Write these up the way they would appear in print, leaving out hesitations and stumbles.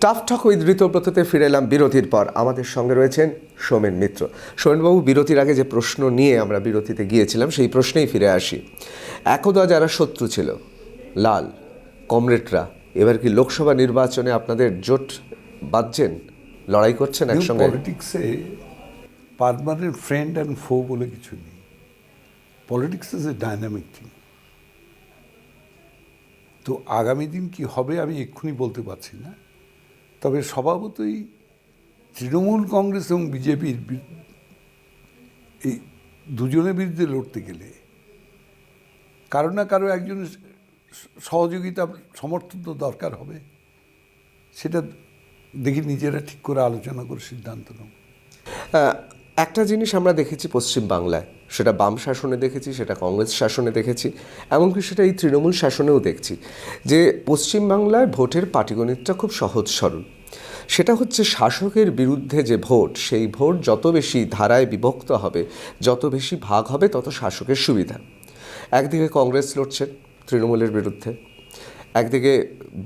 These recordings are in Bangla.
টাফ টক উইথ ঋতব্রততে ফিরে এলাম বিরতির পর। আমাদের সঙ্গে রয়েছেন সোমেন মিত্র। সোমেনবাবু, বিরতির আগে যে প্রশ্ন নিয়ে আমরা বিরতিতে গিয়েছিলাম সেই প্রশ্নেই ফিরে আসি। একদা যারা শত্রু ছিল লাল কমরেডরা, এবার কি লোকসভা নির্বাচনে আপনাদের জোট বাঁধছেন, লড়াই করছেন একসঙ্গে? পলিটিক্সে পার্মানেন্ট ফ্রেন্ড অ্যান্ড ফো বলে কিছু নেই। Politics is a dynamic thing. তো আগামী দিন কি হবে আমি এক্ষুনি বলতে পারছি না, তবে স্বভাবতই তৃণমূল কংগ্রেস এবং বিজেপির এই দুজনের বিরুদ্ধে লড়তে গেলে কারো না কারো একজনের সহযোগিতা সমর্থন তো দরকার হবে। সেটা দেখি নিজেরা ঠিক করে আলোচনা করে সিদ্ধান্ত নেব। একটা জিনিস আমরা দেখেছি পশ্চিম বাংলায়, সেটা বাম শাসনে দেখেছি, সেটা কংগ্রেস শাসনে দেখেছি, এমনকি সেটা এই তৃণমূল শাসনেও দেখছি, যে পশ্চিমবাংলায় ভোটের পাটিগণিতটা খুব সহজ সরল। সেটা হচ্ছে শাসকের বিরুদ্ধে যে ভোট, সেই ভোট যত বেশি ধারায় বিভক্ত হবে, যত বেশি ভাগ হবে, তত শাসকের সুবিধা। একদিকে কংগ্রেস লড়ছে তৃণমূলের বিরুদ্ধে, একদিকে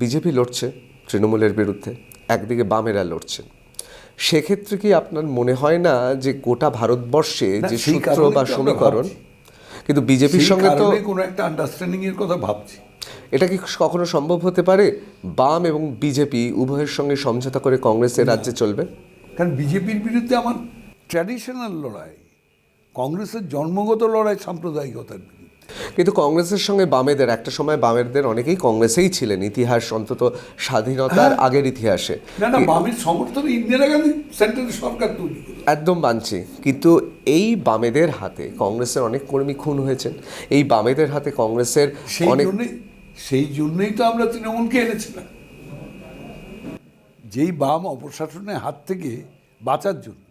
বিজেপি লড়ছে তৃণমূলের বিরুদ্ধে, একদিকে বামেরা লড়ছে। সেক্ষেত্রে কি আপনার মনে হয় না যে গোটা ভারতবর্ষে যে সূত্র বা সমীকরণ, কিন্তু বিজেপির সঙ্গে তো কোনো একটা আন্ডারস্ট্যান্ডিং এর কথা ভাবছি, এটা কি কখনো সম্ভব হতে পারে বাম এবং বিজেপি উভয়ের সঙ্গে সমঝোতা করে কংগ্রেসের রাজ্যে চলবে? কারণ বিজেপির বিরুদ্ধে আমার ট্র্যাডিশনাল লড়াই, কংগ্রেসের জন্মগত লড়াই সাম্প্রদায়িকতার বিরুদ্ধে। কিন্তু কংগ্রেসের সঙ্গে বামেদের, একটা সময় বামেদের অনেকেই কংগ্রেসেই ছিলেন, ইতিহাস অন্তত স্বাধীনতার আগের ইতিহাসে। না, বামের সমর্থনে ইন্দিরা গান্ধী সেন্ট্রাল সরকার তৈরি করে। একদম মানছি, কিন্তু এই বামেদের হাতে কংগ্রেসের অনেক কর্মী খুন হয়েছেন, এই বামেদের হাতে কংগ্রেসের অনেক, সেই জন্যই তো আমরা তৃণমূলকে এনেছিলাম, যেই বাম অপশাসনের হাত থেকে বাঁচার জন্য।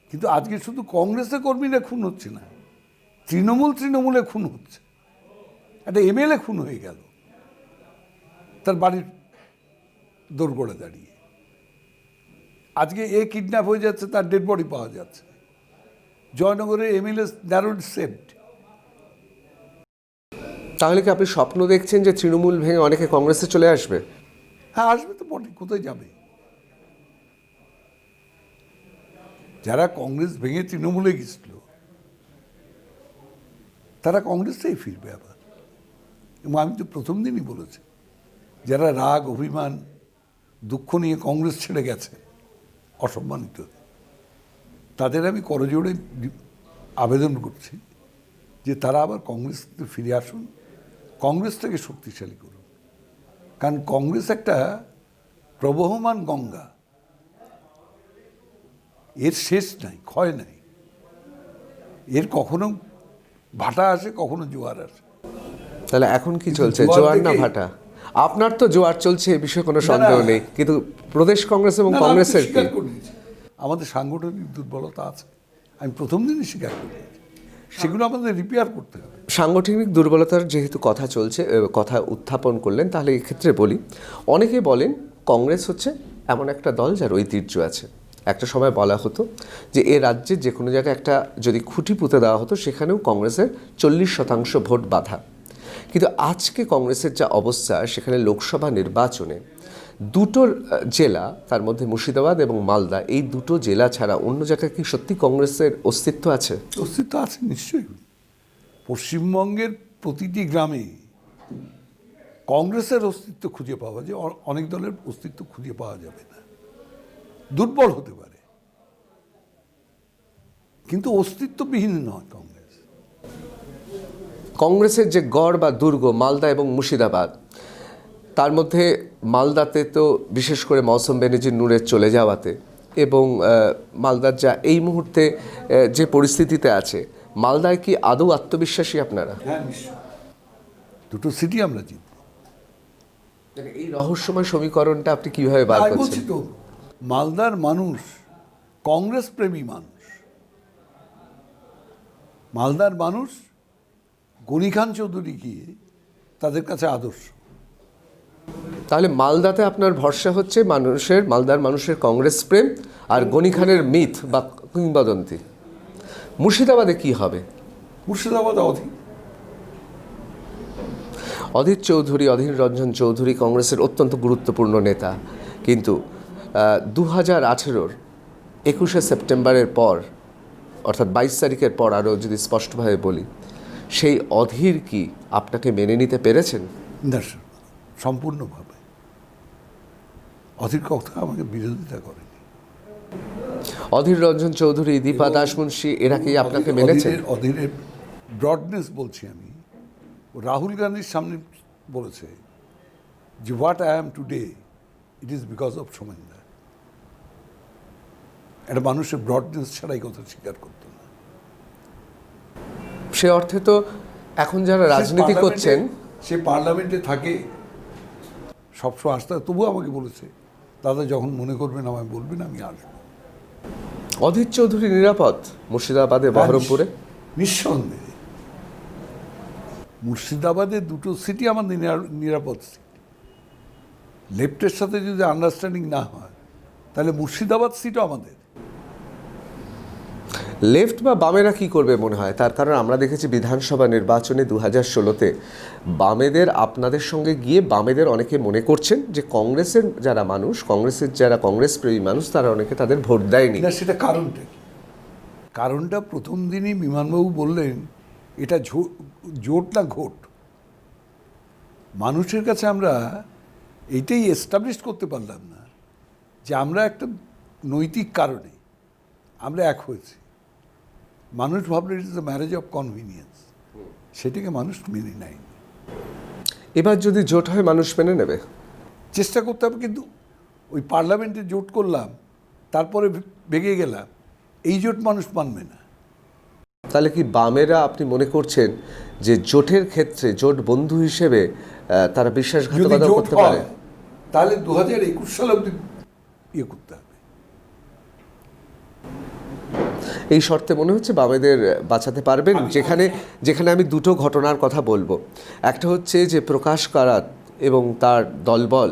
কিন্তু আজকে শুধু কংগ্রেসের কর্মীরা খুন হচ্ছে না, তৃণমূলে খুন হচ্ছে। একটা এমএলএ খুন হয়ে গেল তার বাড়ির দোরগোড়ে দাঁড়িয়ে। আজকে কিডন্যাপ হয়ে যাচ্ছে, তার ডেড বডি পাওয়া যাচ্ছে। জয়নগরের এমএলএ ন্যারোড সেভড। তাহলে কি আপনি স্বপ্ন দেখছেন যে তৃণমূল ভেঙে অনেকে কংগ্রেসে চলে আসবে? হ্যাঁ, আসবে তো বটে, কোথায় যাবে? যারা কংগ্রেস ভেঙে তৃণমূলে গেছিল তারা কংগ্রেসেই ফিরবে আবার। এবং আমি তো প্রথম দিনই বলেছি, যারা রাগ অভিমান দুঃখ নিয়ে কংগ্রেস ছেড়ে গেছে অসম্মানিত, তাদের আমি করজোড়ে আবেদন করছি যে তারা আবার কংগ্রেসকে ফিরে আসুন, কংগ্রেসটাকে শক্তিশালী করুন। কারণ কংগ্রেস একটা প্রবহমান গঙ্গা, এর শেষ নাই, ক্ষয় নাই। এর কখনো ভাটা আসে, কখনো জোয়ার আসে। তাহলে এখন কি চলছে, জোয়ার না ভাটা? আপনার তো জোয়ার চলছে, এ বিষয়ে কোনো সন্দেহ নেই, কিন্তু প্রদেশ কংগ্রেস এবং কংগ্রেসের কি? আমাদের সাংগঠনিক দুর্বলতা আছে, আমি প্রথম দিনই স্বীকার করি। সেগুলো আমাদের রিপেয়ার করতে হবে। সাংগঠনিক দুর্বলতার যেহেতু কথা চলছে, কথা উত্থাপন করলেন, তাহলে এক্ষেত্রে বলি, অনেকে বলেন কংগ্রেস হচ্ছে এমন একটা দল যার ঐতিহ্য আছে। একটা সময় বলা হতো যে এ রাজ্যের যে কোনো জায়গায় একটা যদি খুঁটি পুঁতে দেওয়া হতো, সেখানেও কংগ্রেসের 40% ভোট বাধা। কিন্তু আজকে কংগ্রেসের যা অবস্থা, সেখানে লোকসভা নির্বাচনে দুটো জেলা, তার মধ্যে মুর্শিদাবাদ এবং মালদা, এই দুটো জেলা ছাড়া অন্য জায়গায় কি সত্যি কংগ্রেসের অস্তিত্ব আছে? অস্তিত্ব আছে নিশ্চয়ই। পশ্চিমবঙ্গের প্রতিটি গ্রামে কংগ্রেসের অস্তিত্ব খুঁজে পাওয়া যায়, অনেক দলের অস্তিত্ব খুঁজে পাওয়া যাবে না, দুর্বল হতে পারে, কিন্তু অস্তিত্ববিহীন নয় কংগ্রেস। কংগ্রেসের যে গড় বা দুর্গ মালদা এবং মুর্শিদাবাদ, তার মধ্যে মালদাতে তো বিশেষ করে মৌসুম বেনজির নূরের চলে যাওয়াতে, এবং মালদার যা এই মুহূর্তে যে পরিস্থিতিতে আছে, মালদায় কি আদৌ আত্মবিশ্বাসী আপনারা? হ্যাঁ, নিশ্চয়। দুটো সিটি আমরা জিতব। এই রহস্যময় সমীকরণটা আপনি কিভাবে বার করছেন? বলছি তো, মালদার মানুষ কংগ্রেস প্রেমী মানুষ। মালদার মানুষ গনি খান চৌধুরী গিয়ে তাদের কাছে আদর্শ। তাহলে মালদাতে আপনার ভরসা হচ্ছে মালদার মানুষের কংগ্রেস প্রেম আর গনি খানের মিথ বা কিংবদন্তি। মুর্শিদাবাদে কি হবে? মুর্শিদাবাদ অধীর রঞ্জন চৌধুরী কংগ্রেসের অত্যন্ত গুরুত্বপূর্ণ নেতা, কিন্তু 2018-র 21শে সেপ্টেম্বরের পর, অর্থাৎ 22 তারিখের পর আরও যদি স্পষ্টভাবে বলি, সেই অধীর কি আপনাকে মেনে নিতে পেরেছেন? না স্যার, সম্পূর্ণভাবে অধীর কথা আমাকে বিরোধিতা করেনি। অধীর রঞ্জন চৌধুরী, দীপা দাসমুন্সী, এরা কি আপনাকে মেনেছেন? অধীরের ব্রডনেস বলছি আমি। ও রাহুল গান্ধীর সামনে বলেছে যে what I am today it is because of সোমেনদা। একটা মানুষের ব্রডনেস ছাড়াই কথা স্বীকার করতো না। সে অর্থে তো এখন যারা রাজনীতি করছেন, সে পার্লামেন্টে থাকে, সবসময় আসতে, তবুও আমাকে বলেছে দাদা যখন মনে করবেন আমায় বলবেন, আমি আসবো। অধীর চৌধুরী নিরাপদ মুর্শিদাবাদে, বহরমপুরে? নিঃসন্দেহে মুর্শিদাবাদে দুটো সিটি আমাদের নিরাপদ সিটি। লেফটের সাথে যদি আন্ডারস্ট্যান্ডিং না হয় তাহলে মুর্শিদাবাদ সিটও আমাদের। লেফট বা বামেরা কি করবে মনে হয়? তার কারণ আমরা দেখেছি বিধানসভা নির্বাচনে 2016-তে বামেদের আপনাদের সঙ্গে গিয়ে বামেদের অনেকে মনে করছেন যে কংগ্রেসের যারা মানুষ, কংগ্রেসের যারা কংগ্রেসপ্রেমী মানুষ, তারা অনেকে তাদের ভোট দেয়নি। না, সেটা কারণটা কি? কারণটা প্রথম দিনই বিমানবাবু বললেন এটা জোট না ঘোট। মানুষের কাছে আমরা এইটাই এস্টাবলিশ করতে পারলাম না যে আমরা একটা নৈতিক কারণে আমরা এক হয়েছি। মানুষ ভাবলে it is the marriage of convenience, সেটাকে মানুষ মেনে নেয়নি। এবার যদি জোট হয় মানুষ মেনে নেবে? চেষ্টা করতে হবে, কিন্তু ওই পার্লামেন্টে জোট করলাম তারপরে ভেঙে গেলাম, এই জোট মানুষ মানবে না। তাহলে কি বামেরা আপনি মনে করছেন যে জোটের ক্ষেত্রে জোট বন্ধু হিসেবে তারা বিশ্বাসঘাতকতা করতে পারে? তাহলে 2021 সালে অব্দি ইয়ে করতে হবে। এই শর্তে মনে হচ্ছে বামেদের বাঁচাতে পারবেন? যেখানে আমি দুটো ঘটনার কথা বলবো। একটা হচ্ছে যে প্রকাশ কারাত এবং তার দলবল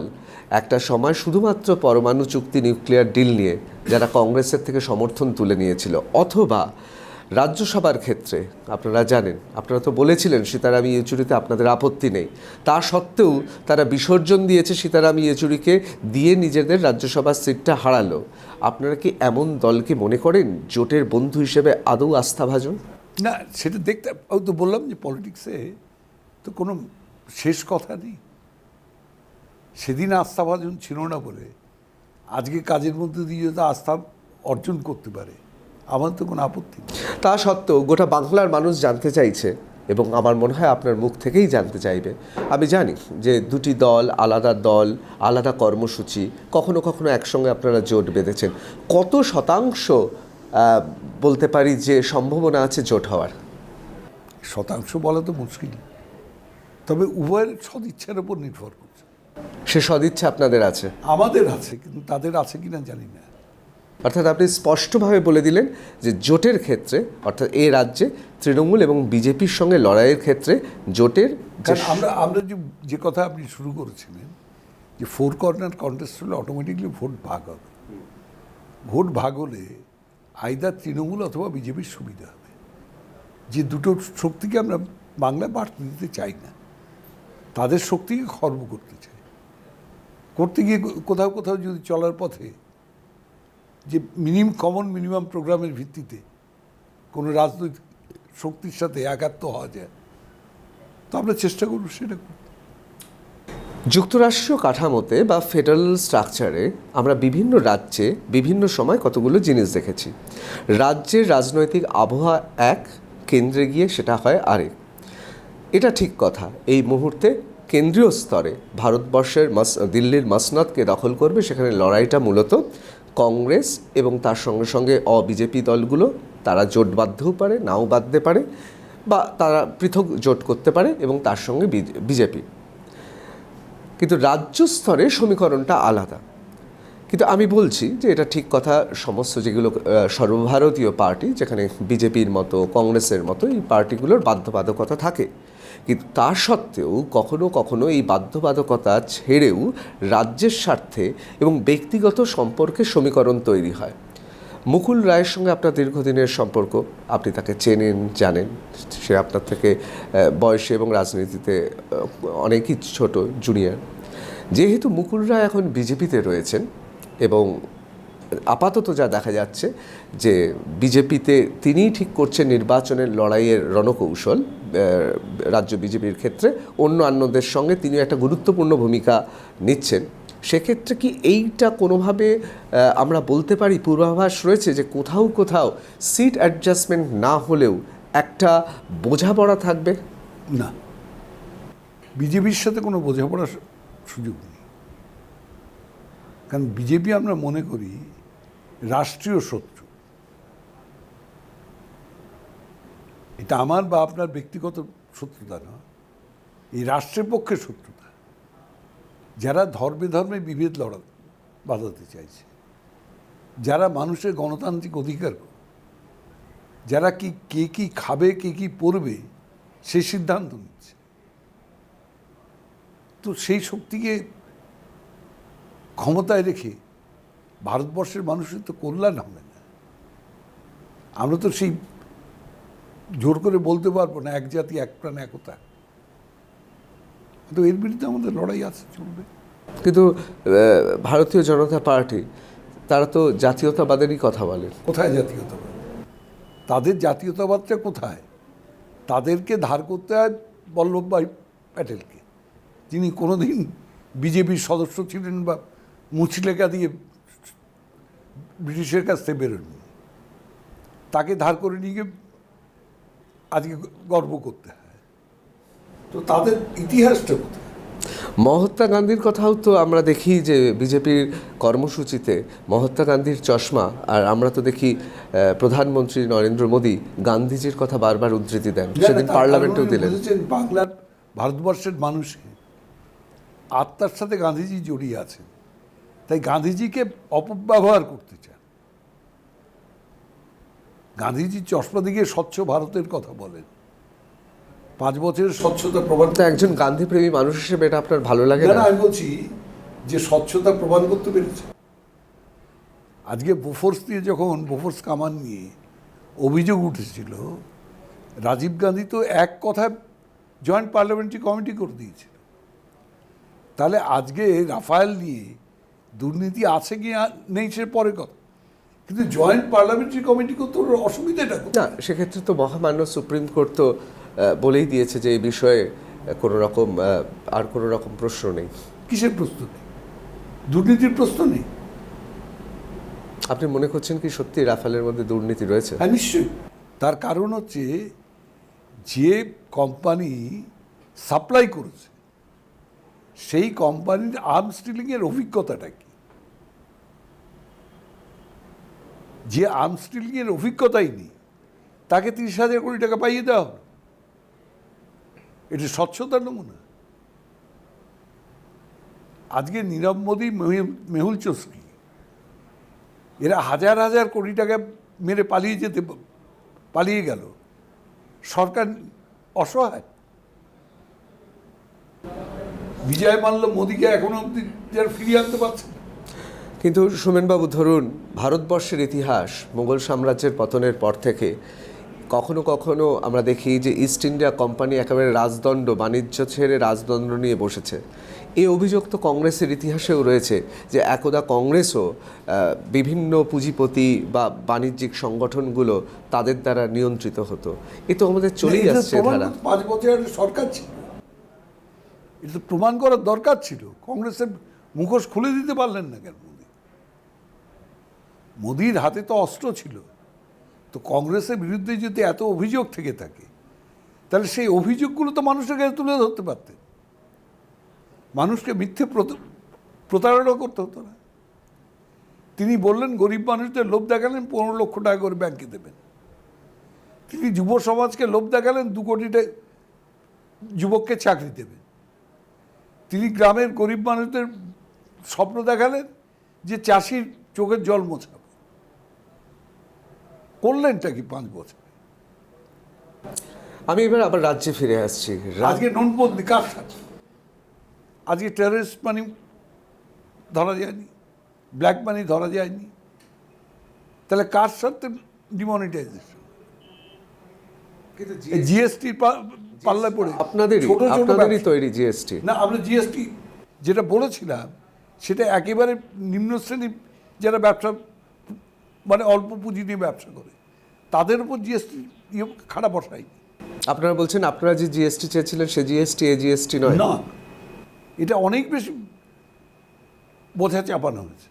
একটা সময় শুধুমাত্র পরমাণু চুক্তি, নিউক্লিয়ার ডিল নিয়ে যারা কংগ্রেসের থেকে সমর্থন তুলে নিয়েছিল, অথবা রাজ্যসভার ক্ষেত্রে আপনারা জানেন, আপনারা তো বলেছিলেন সীতারাম ইয়েচুরিতে আপনাদের আপত্তি নেই, তা সত্ত্বেও তারা বিসর্জন দিয়েছে সীতারাম ইয়েচুরিকে, দিয়ে নিজেদের রাজ্যসভার সিটটা হারালো। আপনারা কি এমন দলকে মনে করেন জোটের বন্ধু হিসেবে আদৌ আস্থাভাজন? না, সেটা দেখতে, আমি তো বললাম যে পলিটিক্সে তো কোনো শেষ কথা নেই। সেদিন আস্থাভাজন ছিল না বলে আজকে কাজের মধ্যে দিয়ে যদি আস্থা অর্জন করতে পারে, আমার তো কোনো আপত্তি নেই। তা সত্ত্বেও গোটা বাংলার মানুষ জানতে চাইছে, এবং আমার মনে হয় আপনার মুখ থেকেই জানতে চাইবে। আমি জানি যে দুটি দল, আলাদা কর্মসূচি, কখনো কখনো একসঙ্গে আপনারা জোট বেঁধেছেন। কত শতাংশ বলতে পারি যে সম্ভাবনা আছে জোট হওয়ার? শতাংশ বলা তো মুশকিল, তবে উভয়ের সদিচ্ছার উপর নির্ভর করছে। সে সদিচ্ছা আপনাদের আছে? আমাদের আছে, কিন্তু তাদের আছে কিনা জানি না। অর্থাৎ আপনি স্পষ্টভাবে বলে দিলেন যে জোটের ক্ষেত্রে, অর্থাৎ এই রাজ্যে তৃণমূল এবং বিজেপির সঙ্গে লড়াইয়ের ক্ষেত্রে জোটের, আমরা যে কথা আপনি শুরু করেছিলেন যে 4 কর্নার কন্টেস্ট হলে অটোমেটিকলি ভোট ভাগ হবে। ভোট ভাগ হলে আইদার তৃণমূল অথবা বিজেপির সুবিধা হবে। যে দুটো শক্তিকে আমরা বাংলায় বাড়তে দিতে চাই না, তাদের শক্তিকে খর্ব করতে চাই। করতে গিয়ে কোথাও কোথাও যদি চলার পথে যে মিনিমাম প্রোগ্রামের ভিত্তিতে কোনো রাজনৈতিক শক্তির সাথে একাত্ম হওয়া যায়, তো আমরা চেষ্টা করব সেটা করতে। যুক্তরাষ্ট্রীয় কাঠামোতে বা ফেডারেল স্ট্রাকচারে আমরা বিভিন্ন রাজ্যে বিভিন্ন সময় কতগুলো জিনিস দেখেছি। রাজ্যের রাজনৈতিক আবহাওয়া এক, কেন্দ্রে গিয়ে সেটা হয় আরেক। এটা ঠিক কথা। এই মুহূর্তে কেন্দ্রীয় স্তরে ভারতবর্ষের দিল্লির মসনদকে দখল করবে, সেখানে লড়াইটা মূলত কংগ্রেস এবং তার সঙ্গে সঙ্গে বিজেপি দলগুলো, তারা জোট বাঁধতেও পারে, নাও বাঁধতে পারে, বা তারা পৃথক জোট করতে পারে, এবং তার সঙ্গে বিজেপি। কিন্তু রাজ্য স্তরে সমীকরণটা আলাদা। কিন্তু আমি বলছি যে এটা ঠিক কথা, সমস্ত যেগুলো সর্বভারতীয় পার্টি, যেখানে বিজেপির মতো, কংগ্রেসের মতো এই পার্টিগুলোর বাধ্যবাধকতা থাকে, কিন্তু তা সত্ত্বেও কখনো কখনো এই বাধ্যবাধকতা ছেড়েও রাজ্যের স্বার্থে এবং ব্যক্তিগত সম্পর্কে সমীকরণ তৈরি হয়। মুকুল রায়ের সঙ্গে আপনার দীর্ঘদিনের সম্পর্ক, আপনি তাকে চেনেন, জানেন, সে আপনার থেকে বয়সে এবং রাজনীতিতে অনেকই ছোট, জুনিয়র। যেহেতু মুকুল রায় এখন বিজেপিতে রয়েছেন এবং আপাতত যা দেখা যাচ্ছে যে বিজেপিতে তিনিই ঠিক করছেন নির্বাচনের লড়াইয়ের রণকৌশল রাজ্য বিজেপির ক্ষেত্রে, অন্যদের সঙ্গে তিনি একটা গুরুত্বপূর্ণ ভূমিকা নিচ্ছেন, সেক্ষেত্রে কি এইটা কোনোভাবে আমরা বলতে পারি পূর্বাভাস রয়েছে যে কোথাও কোথাও সিট অ্যাডজাস্টমেন্ট না হলেও একটা বোঝাপড়া থাকবে? না, বিজেপির সাথে কোনো বোঝাপড়ার সুযোগ নেই। কারণ বিজেপি আমরা মনে করি রাষ্ট্রীয় শত্রু। এটা আমার বা আপনার ব্যক্তিগত শত্রুতা না, এই রাষ্ট্রের পক্ষে শত্রুতা। যারা ধর্মে ধর্মে বিভেদ বাঁধাতে চাইছে, যারা মানুষের গণতান্ত্রিক অধিকার, যারা কে কি খাবে কে কি পড়বে সেই সিদ্ধান্ত নিচ্ছে, তো সেই শক্তিকে ক্ষমতায় রেখে ভারতবর্ষের মানুষের তো কল্যাণ হবে না। আমরা তো সেই জোর করে বলতে পারবো না এক জাতি এক প্রাণ একতা, তো এর বিরুদ্ধে আমাদের লড়াই আছে, চলবে। কিন্তু ভারতীয় জনতা পার্টি তারা তো জাতীয়তাবাদেরই কথা বলে। কোথায় জাতীয়তাবাদ? তাদের জাতীয়তাবাদটা কোথায়? তাদেরকে ধার করতে হয় বল্লভভাই প্যাটেলকে, যিনি কোনোদিন বিজেপির সদস্য ছিলেন বা মুচলেখা দিয়ে ব্রিটিশের কাছ থেকে বেরোননি। তাকে ধার করে নিয়ে গিয়ে আজকে গর্ব করতে হয়। তো তাদের ইতিহাসটা কোথায়? মহাত্মা গান্ধীর কথাও তো আমরা দেখি যে বিজেপির কর্মসূচিতে মহাত্মা গান্ধীর চশমা, আর আমরা তো দেখি প্রধানমন্ত্রী নরেন্দ্র মোদী গান্ধীজির কথা বারবার উদ্ধৃতি দেন, সেদিন পার্লামেন্টেও দিলেন। বাংলার ভারতবর্ষের মানুষ আত্মার সাথে গান্ধীজি জড়িয়ে আছেন, তাই গান্ধীজিকে অপব্যবহার করতে চান। গান্ধীজি চশমা দিকে স্বচ্ছ ভারতের কথা বলেন, 5 বছরের স্বচ্ছতা প্রমাণ। একজন গান্ধীপ্রেমী মানুষ হিসেবে এটা আপনার ভালো লাগে না? আমি বলছি যে স্বচ্ছতা প্রমাণ করতে পেরেছে। আজকে বোফোর্স নিয়ে যখন বোফোর্স কামান নিয়ে অভিযোগ উঠেছিল, রাজীব গান্ধী তো এক কথায় জয়েন্ট পার্লামেন্টারি কমিটি করে দিয়েছিল। তাহলে আজকে রাফায়েল নিয়ে দুর্নীতি আছে কি নেই সে পরে কথা, কিন্তু জয়েন্ট পার্লামেন্টারি কমিটি করতে অসুবিধাটা না। সেক্ষেত্রে তো মহামান্য সুপ্রিম কোর্ট তো বলেই দিয়েছে যে এই বিষয়ে কোনো রকম আর কোনো রকম প্রশ্ন নেই। কিসের প্রশ্ন নেই? দুর্নীতির প্রশ্ন নেই। আপনি মনে করছেন কি সত্যি রাফালের মধ্যে দুর্নীতি রয়েছে? হ্যাঁ, নিশ্চয়ই। তার কারণ হচ্ছে যে কোম্পানি সাপ্লাই করেছে সেই কোম্পানির আর্মস ডিলিংয়ের অভিজ্ঞতাটা কি? যে আর্মস ডিলিংয়ের অভিজ্ঞতাই নেই তাকে 30,000 কোটি টাকা পাইয়ে দেওয়া হলো। এটা স্বচ্ছতার নমুনা। আজকে নীরব মোদী, মেহুল চোস্কি এরা হাজার হাজার কোটি টাকা মেরে পালিয়ে গেল, সরকার অসহায়। বিজয় মাল্য মোদীকে এখনো অব্দি যারা ফিরিয়ে আনতে পারছে না। কিন্তু সোমেনবাবু, ধরুন ভারতবর্ষের ইতিহাস মুঘল সাম্রাজ্যের পতনের পর থেকে কখনো কখনো আমরা দেখি যে ইস্ট ইন্ডিয়া কোম্পানি একেবারে রাজদণ্ড, বাণিজ্য ছেড়ে রাজদণ্ড নিয়ে বসেছে। এই অভিযোগ তো কংগ্রেসের ইতিহাসেও রয়েছে যে একদা কংগ্রেসও বিভিন্ন পুঁজিপতি বা বাণিজ্যিক সংগঠনগুলো তাদের দ্বারা নিয়ন্ত্রিত হতো। এ তো আমাদের চলেই আসছে ধারা। 5 বছরের সরকার ছিল, এটা প্রমাণ করার দরকার ছিল। কংগ্রেসের মুখোশ খুলে দিতে পারলেন না কেন? মোদির হাতে তো অস্ত্র ছিল। তো কংগ্রেসের বিরুদ্ধে যদি এত অভিযোগ থেকে থাকে, তাহলে সেই অভিযোগগুলো তো মানুষের কাছে তুলে ধরতে পারতেন। মানুষকে মিথ্যে প্রতারণা করতে হতো না। তিনি বললেন গরিব মানুষদের লোভ দেখালেন 15 লক্ষ টাকা করে ব্যাংকে দেবেন। তিনি যুব সমাজকে লোভ দেখালেন 2 কোটি যুবককে চাকরি দেবেন। তিনি গ্রামের গরিব মানুষদের স্বপ্ন দেখালেন যে চাষির চোখের জল মোছাবে। করলেনটা কি 5 বছর? আমি এবার আবার রাজ্যে ফিরে আসছি। আজকে নোটবন্দি কার সাথে? আজকে টেররিস্ট মানি ধরা যায়নি, ব্ল্যাক মানি ধরা যায়নি, তাহলে কার সাথে ডিমনিটাইজেশন? জিএসটি পাল্লায় পড়ে আপনাদেরই তৈরি জিএসটি। না, আমরা জিএসটি যেটা বলেছিলাম সেটা একেবারে নিম্ন শ্রেণীর যারা ব্যবসা মানে অল্প পুঁজি নিয়ে ব্যবসা করে তাদের উপর জিএসটি খাড়া বসাই আপনারা বলছেন আপনারা যে জিএসটি চেয়েছিলেন সে জিএসটি এ জিএসটি নয়? না, এটা অনেক বেশি বোঝা চাপানো হয়েছে।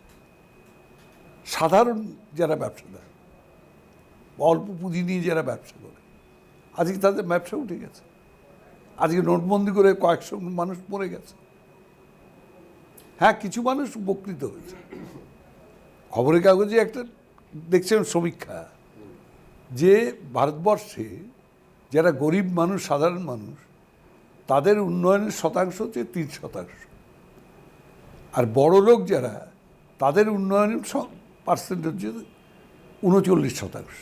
সাধারণ যারা ব্যবসাদার অল্প পুঁজি নিয়ে যারা ব্যবসা করে আজকে তাদের ব্যবসা উঠে গেছে। আজকে নোটবন্দি করে কয়েকশো মানুষ মরে গেছে। হ্যাঁ, কিছু মানুষ উপকৃত হয়েছে। খবরের কাগজে একটা দেখছেন সমীক্ষা যে ভারতবর্ষে যারা গরিব মানুষ, সাধারণ মানুষ, তাদের উন্নয়নের শতাংশ হচ্ছে 3%, আর বড় লোক যারা তাদের উন্নয়নের পার্সেন্ট হচ্ছে 39%।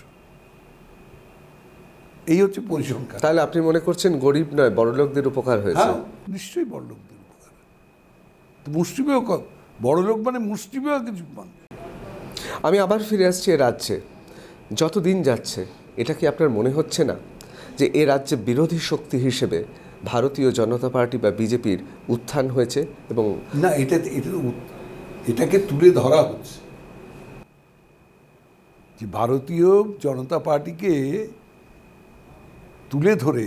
এই হচ্ছে পরিসংখ্যান। তাহলে আপনি মনে করছেন গরিব নয় বড় লোকদের উপকার হয়েছে? হ্যাঁ, নিশ্চয়ই বড় লোকদের উপকার। মুষ্টিমেয় বড় লোক মানে মুষ্টিমেয় কিছু মানুষ। আমি আবার ফিরে আসছি এ রাজ্যে। যত দিন যাচ্ছে এটা কি আপনার মনে হচ্ছে না যে এ রাজ্যে বিরোধী শক্তি হিসেবে ভারতীয় জনতা পার্টি বা বিজেপির উত্থান হয়েছে? এবং না, এটাকে তুলে ধরা হচ্ছে যে ভারতীয় জনতা পার্টিকে তুলে ধরে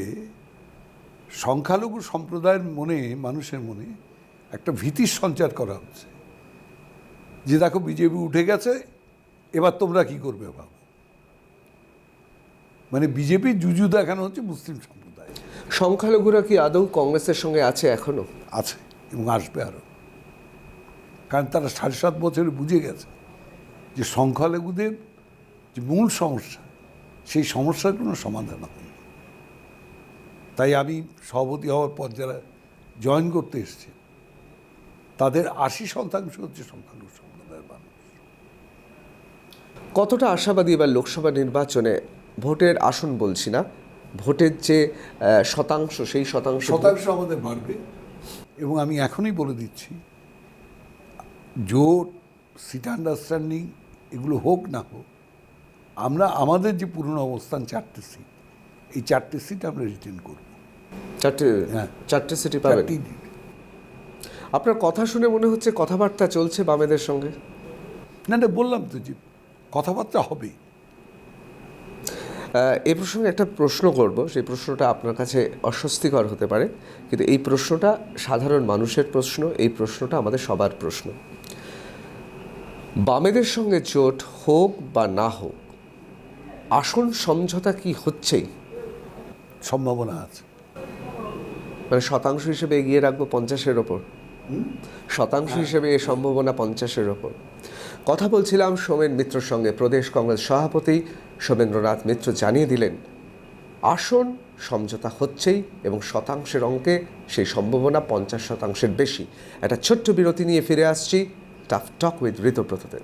সংখ্যালঘু সম্প্রদায়ের মনে, মানুষের মনে একটা ভীতির সঞ্চার করা হচ্ছে যে দেখো বিজেপি উঠে গেছে, এবার তোমরা কি করবে ভাবো। মানে বিজেপির জুজু দেখানো হচ্ছে মুসলিম সম্প্রদায়। সংখ্যালঘুরা কি আদৌ কংগ্রেসের সঙ্গে আছে এখনো? আছে এবং আসবে আরও, কারণ তারা 7.5 বছরে বুঝে গেছে যে সংখ্যালঘুদের যে মূল সমস্যা, সেই সমস্যার কোনো সমাধান হয়। তাই আমি সভাপতি হওয়ার পর যারা জয়েন করতে এসছে তাদের 80% হচ্ছে সংখ্যালঘু সম্প্রদায়ের মানুষ। কতটা আশাবাদী এবার লোকসভা নির্বাচনে? ভোটের আসন বলছি না, ভোটের যে শতাংশ, সেই শতাংশ আমাদের বাড়বে। এবং আমি এখনই বলে দিচ্ছি, জোট, সিট আন্ডারস্ট্যান্ডিং এগুলো হোক না হোক, আমরা আমাদের যে পুরনো অবস্থান 4টে সিট, এই 4টে সিট আমরা রিটেন করব। চারটে সিটি পাবেন? আপনার কথা শুনে মনে হচ্ছে কথাবার্তা চলছে বামেদের সঙ্গে। না, বললাম তো যে কথাবার্তা হবে। এই প্রসঙ্গে একটা প্রশ্ন করব, সেই প্রশ্নটা আপনার কাছে অস্বস্তিকর হতে পারে, কিন্তু এই প্রশ্নটা সাধারণ মানুষের প্রশ্ন, এই প্রশ্নটা আমাদের সবার প্রশ্ন। বামেদের সঙ্গে জোট হোক বা না হোক, আসন সমঝোতা কি হচ্ছেই? সম্ভাবনা আছে। মানে শতাংশ হিসেবে এগিয়ে রাখবো 50-এর ওপর, শতাংশ হিসেবে এ সম্ভাবনা 50-এর ওপর। কথা বলছিলাম সোমেন মিত্রর সঙ্গে। প্রদেশ কংগ্রেস সভাপতি সোমেন্দ্রনাথ মিত্র জানিয়ে দিলেন আসন সমঝোতা হচ্ছেই এবং শতাংশের অঙ্কে সেই সম্ভাবনা 50%-এর বেশি। একটা ছোট্ট বিরতি নিয়ে ফিরে আসছি টাফ টক উইথ ঋতব্রততে।